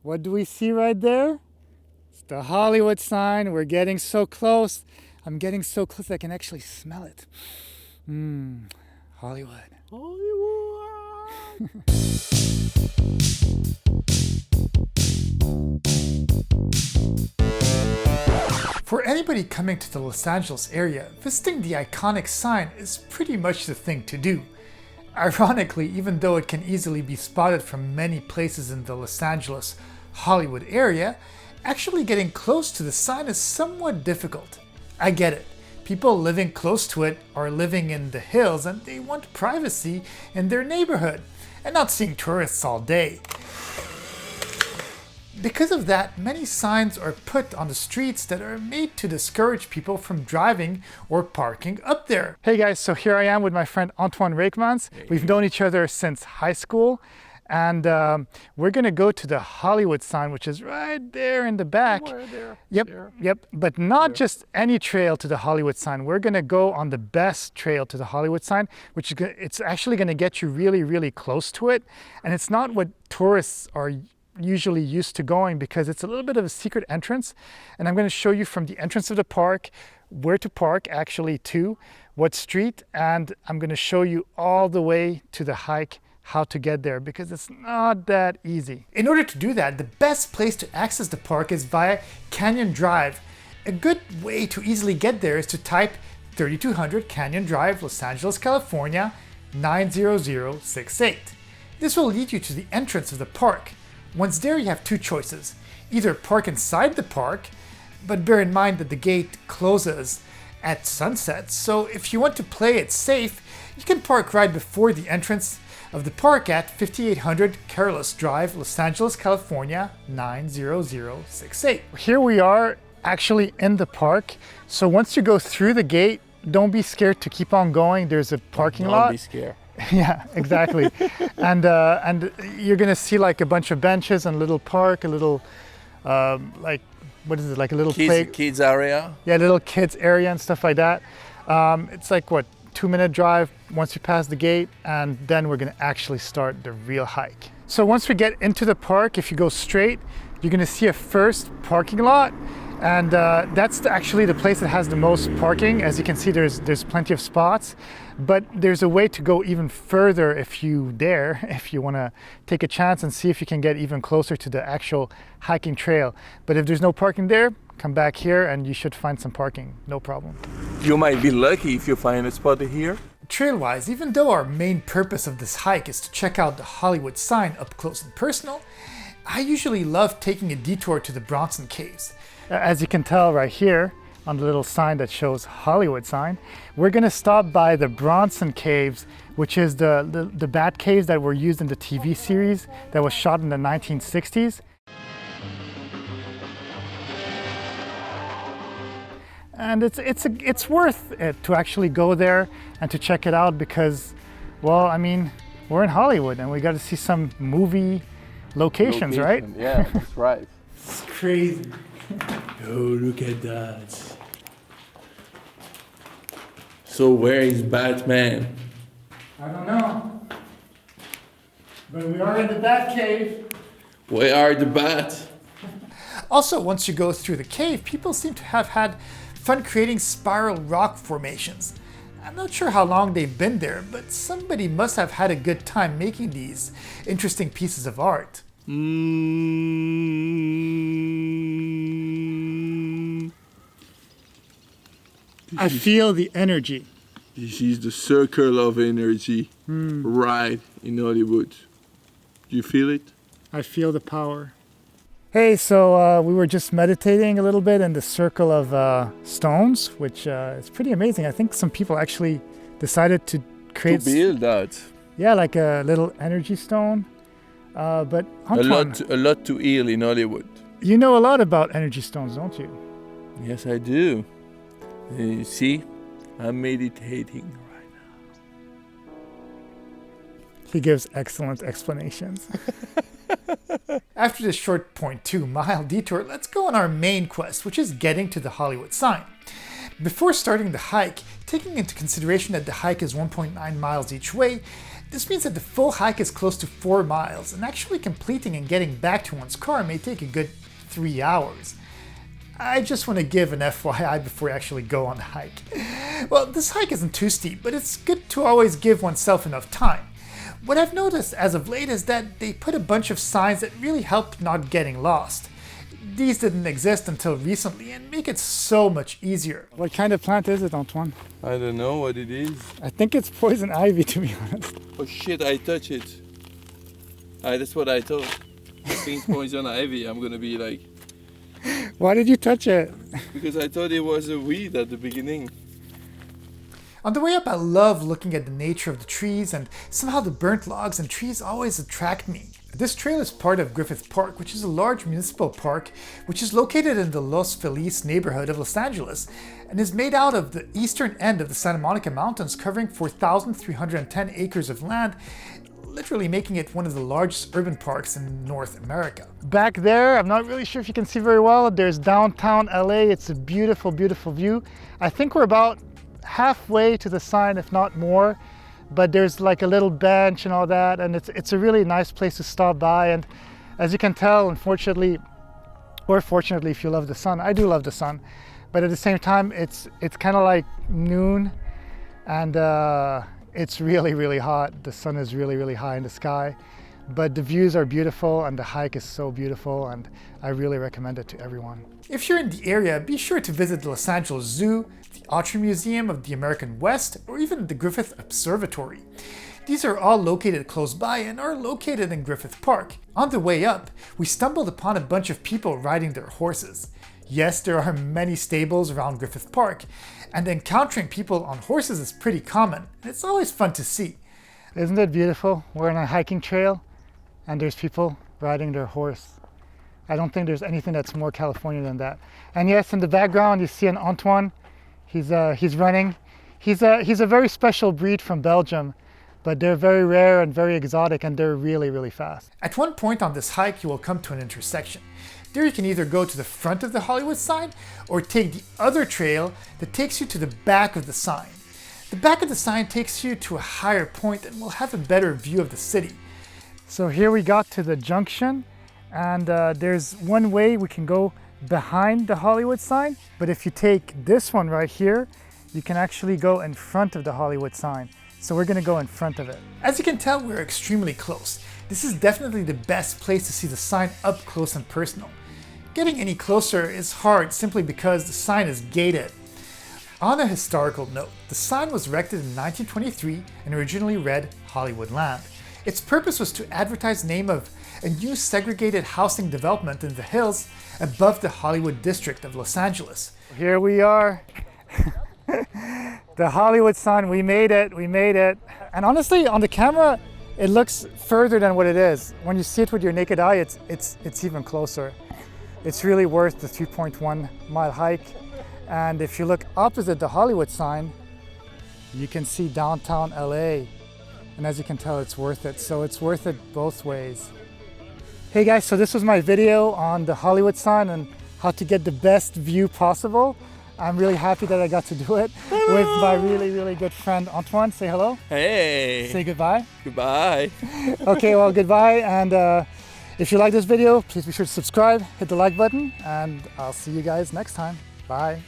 What do we see right there? It's the Hollywood sign. We're getting so close. I'm getting so close I can actually smell it. Hollywood. Hollywood. For anybody coming to the Los Angeles area, visiting the iconic sign is pretty much the thing to do. Ironically, even though it can easily be spotted from many places in the Los Angeles, Hollywood area, actually getting close to the sign is somewhat difficult. I get it. People living close to it are living in the hills and they want privacy in their neighborhood and not seeing tourists all day. Because of that, many signs are put on the streets that are made to discourage people from driving or parking up there. Hey guys, so here I am with my friend Antoine Reekmans. We've known each other since high school, and we're gonna go to the Hollywood sign, which is right there in the back. There. Yep, but not just any trail to the Hollywood sign. We're gonna go on the best trail to the Hollywood sign, which is it's actually gonna get you really, really close to it. And it's not what tourists are usually used to going, because it's a little bit of a secret entrance, and I'm going to show you from the entrance of the park where to park, actually, to what street, and I'm going to show you all the way to the hike how to get there, because it's not that easy. In order to do that, the best place to access the park is via Canyon Drive. A good way to easily get there is to type 3200 Canyon Drive, Los Angeles, California 90068. This will lead you to the entrance of the park. Once there, you have two choices. Either park inside the park, but bear in mind that the gate closes at sunset, so if you want to play it safe, you can park right before the entrance of the park at 5800 Carolus Drive, Los Angeles, California 90068. Here we are actually in the park, so once you go through the gate, don't be scared to keep on going. There's a parking lot. Don't be scared. Yeah, exactly. and you're gonna see like a bunch of benches and a little park, a little like, what is it, like a little kids area. Yeah, little kids area and stuff like that. It's like what, 2-minute drive once you pass the gate, and then we're gonna actually start the real hike. So once we get into the park, if you go straight, you're gonna see a first parking lot. And that's actually the place that has the most parking. As you can see, there's plenty of spots, but there's a way to go even further if you dare, if you want to take a chance and see if you can get even closer to the actual hiking trail. But if there's no parking there, come back here and you should find some parking, no problem. You might be lucky if you find a spot here. Trail-wise, even though our main purpose of this hike is to check out the Hollywood sign up close and personal, I usually love taking a detour to the Bronson Caves. As you can tell right here on the little sign that shows Hollywood sign, we're gonna stop by the Bronson Caves, which is the bat caves that were used in the TV series that was shot in the 1960s. And it's worth it to actually go there and to check it out because, well, I mean, we're in Hollywood and we got to see some movie locations, right? Yeah, that's right. It's crazy. Oh, look at that. So where is Batman? I don't know. But we are in the Bat Cave. Where are the bats? Also, once you go through the cave, people seem to have had fun creating spiral rock formations. I'm not sure how long they've been there, but somebody must have had a good time making these interesting pieces of art. I feel the energy. This is the circle of energy right in Hollywood. Do you feel it? I feel the power. Hey, so we were just meditating a little bit in the circle of stones, which is pretty amazing. I think some people actually decided to create... To build that. Yeah, like a little energy stone. But Antoine, a lot to heal in Hollywood. You know a lot about energy stones, don't you? Yes, I do. You see, I'm meditating right now. He gives excellent explanations. After this short 0.2-mile detour, let's go on our main quest, which is getting to the Hollywood sign. Before starting the hike, taking into consideration that the hike is 1.9 miles each way, This means that the full hike is close to 4 miles, and actually completing and getting back to one's car may take a good 3 hours. I just want to give an FYI before you actually go on the hike. Well, this hike isn't too steep, but it's good to always give oneself enough time. What I've noticed as of late is that they put a bunch of signs that really help not getting lost. These didn't exist until recently and make it so much easier. What kind of plant is it, Antoine? I don't know what it is. I think it's poison ivy, to be honest. Oh shit, I touch it. That's what I thought. I think poison ivy, I'm gonna be like... Why did you touch it? Because I thought it was a weed at the beginning. On the way up, I love looking at the nature of the trees, and somehow the burnt logs and trees always attract me. This trail is part of Griffith Park, which is a large municipal park which is located in the Los Feliz neighborhood of Los Angeles and is made out of the eastern end of the Santa Monica Mountains, covering 4,310 acres of land, literally making it one of the largest urban parks in North America. Back there, I'm not really sure if you can see very well, there's downtown LA. It's a beautiful, beautiful view. I think we're about halfway to the sign, if not more, but there's like a little bench and all that, and it's a really nice place to stop by. And as you can tell, unfortunately, or fortunately if you love the sun, I do love the sun, but at the same time it's kind of like noon, and it's really, really hot. The sun is really, really high in the sky, but the views are beautiful and the hike is so beautiful, and I really recommend it to everyone. If you're in the area, be sure to visit the Los Angeles Zoo, the Autry Museum of the American West, or even the Griffith Observatory. These are all located close by and are located in Griffith Park. On the way up, we stumbled upon a bunch of people riding their horses. Yes, there are many stables around Griffith Park, and encountering people on horses is pretty common, and it's always fun to see. Isn't it beautiful? We're on a hiking trail, and there's people riding their horse. I don't think there's anything that's more California than that. And yes, in the background you see an Antoine. He's running. He's a very special breed from Belgium, but they're very rare and very exotic, and they're really, really fast. At one point on this hike, you will come to an intersection. There you can either go to the front of the Hollywood sign or take the other trail that takes you to the back of the sign. The back of the sign takes you to a higher point and will have a better view of the city. So here we got to the junction, and there's one way we can go behind the Hollywood sign, but if you take this one right here, you can actually go in front of the Hollywood sign. So we're gonna go in front of it. As you can tell, we're extremely close. This is definitely the best place to see the sign up close and personal. Getting any closer is hard simply because the sign is gated. On a historical note, the sign was erected in 1923 and originally read Hollywood Land. Its purpose was to advertise the name of a new segregated housing development in the hills above the Hollywood district of Los Angeles. Here we are. The Hollywood sign, we made it. And honestly, on the camera, it looks further than what it is. When you see it with your naked eye, it's even closer. It's really worth the 3.1 mile hike. And if you look opposite the Hollywood sign, you can see downtown LA. And as you can tell, it's worth it. So it's worth it both ways. Hey guys, so this was my video on the Hollywood sign and how to get the best view possible. I'm really happy that I got to do it with my really, really good friend Antoine. Say hello. Hey. Say goodbye. Goodbye. Okay, well, goodbye. And if you like this video, please be sure to subscribe, hit the like button, and I'll see you guys next time. Bye.